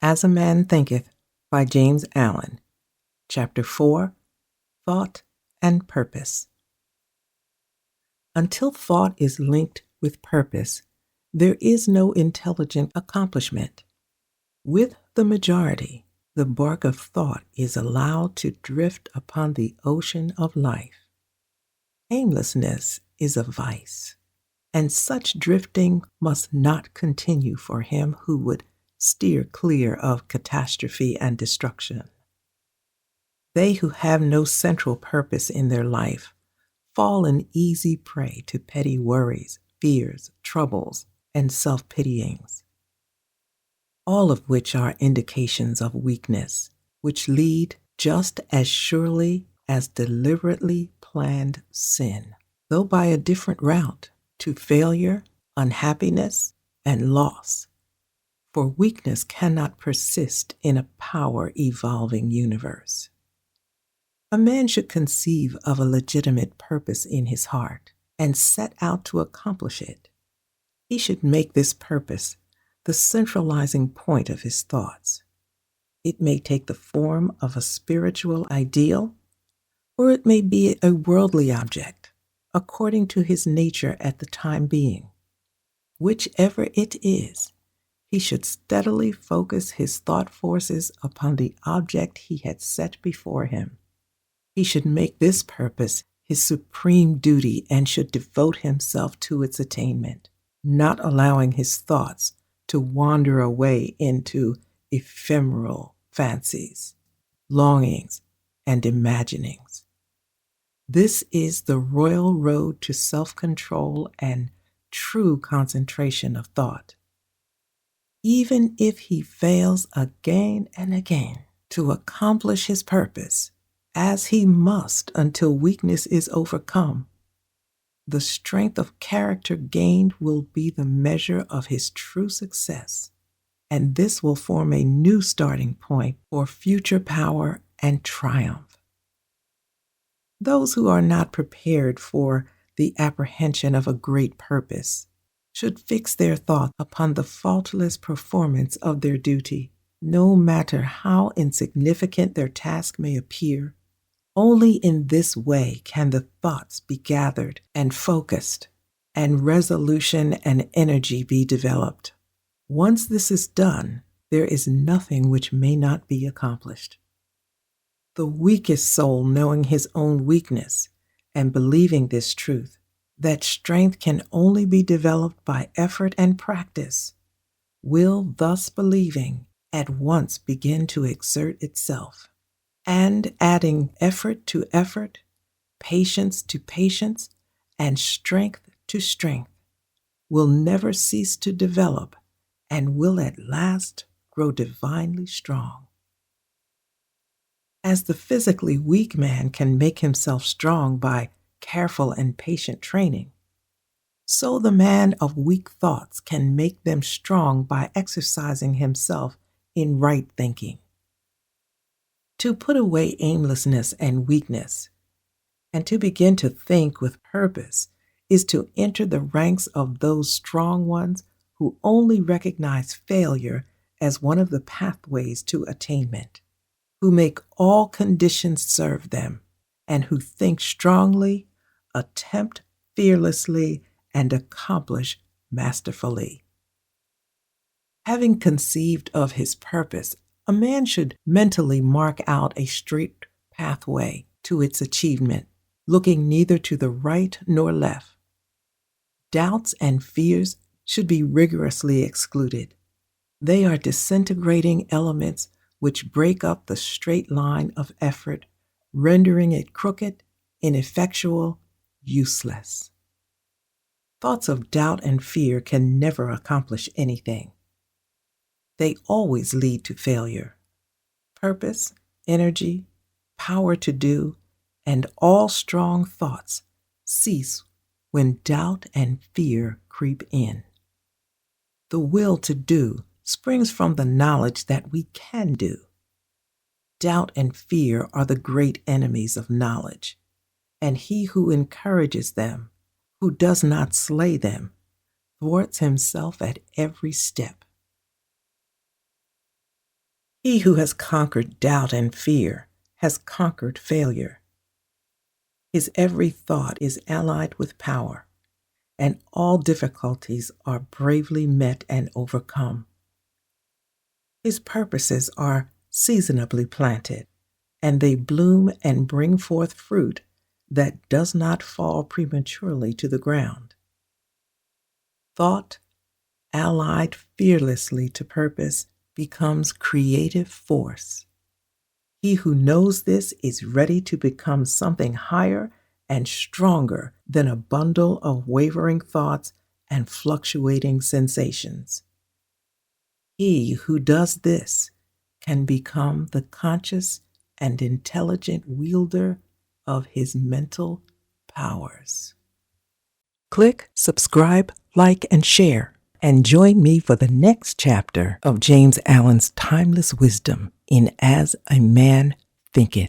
As a Man Thinketh by James Allen, Chapter 4, Thought and Purpose. Until thought is linked with purpose, there is no intelligent accomplishment. With the majority, the bark of thought is allowed to drift upon the ocean of life. Aimlessness is a vice, and such drifting must not continue for him who would steer clear of catastrophe and destruction. They who have no central purpose in their life fall an easy prey to petty worries, fears, troubles, and self-pityings, all of which are indications of weakness, which lead just as surely as deliberately planned sin, though by a different route, to failure, unhappiness, and loss. For weakness cannot persist in a power-evolving universe. A man should conceive of a legitimate purpose in his heart and set out to accomplish it. He should make this purpose the centralizing point of his thoughts. It may take the form of a spiritual ideal, or it may be a worldly object, according to his nature at the time being. Whichever it is, he should steadily focus his thought forces upon the object he had set before him. He should make this purpose his supreme duty and should devote himself to its attainment, not allowing his thoughts to wander away into ephemeral fancies, longings, and imaginings. This is the royal road to self-control and true concentration of thought. Even if he fails again and again to accomplish his purpose, as he must until weakness is overcome, the strength of character gained will be the measure of his true success, and this will form a new starting point for future power and triumph. Those who are not prepared for the apprehension of a great purpose should fix their thought upon the faultless performance of their duty, no matter how insignificant their task may appear. Only in this way can the thoughts be gathered and focused, and resolution and energy be developed. Once this is done, there is nothing which may not be accomplished. The weakest soul, knowing his own weakness and believing this truth, that strength can only be developed by effort and practice, will, thus believing, at once begin to exert itself. And adding effort to effort, patience to patience, and strength to strength, will never cease to develop and will at last grow divinely strong. As the physically weak man can make himself strong by careful and patient training, so the man of weak thoughts can make them strong by exercising himself in right thinking. To put away aimlessness and weakness, and to begin to think with purpose, is to enter the ranks of those strong ones who only recognize failure as one of the pathways to attainment, who make all conditions serve them, and who think strongly, attempt fearlessly, and accomplish masterfully. Having conceived of his purpose, a man should mentally mark out a straight pathway to its achievement, looking neither to the right nor left. Doubts and fears should be rigorously excluded. They are disintegrating elements which break up the straight line of effort, rendering it crooked, ineffectual, useless. Thoughts of doubt and fear can never accomplish anything. They always lead to failure. Purpose, energy, power to do, and all strong thoughts cease when doubt and fear creep in. The will to do springs from the knowledge that we can do. Doubt and fear are the great enemies of knowledge, and he who encourages them, who does not slay them, thwarts himself at every step. He who has conquered doubt and fear has conquered failure. His every thought is allied with power, and all difficulties are bravely met and overcome. His purposes are seasonably planted, and they bloom and bring forth fruit that does not fall prematurely to the ground. Thought, allied fearlessly to purpose, becomes creative force. He who knows this is ready to become something higher and stronger than a bundle of wavering thoughts and fluctuating sensations. He who does this can become the conscious and intelligent wielder of his mental powers. Click, subscribe, like, and share, and join me for the next chapter of James Allen's timeless wisdom in As a Man Thinketh.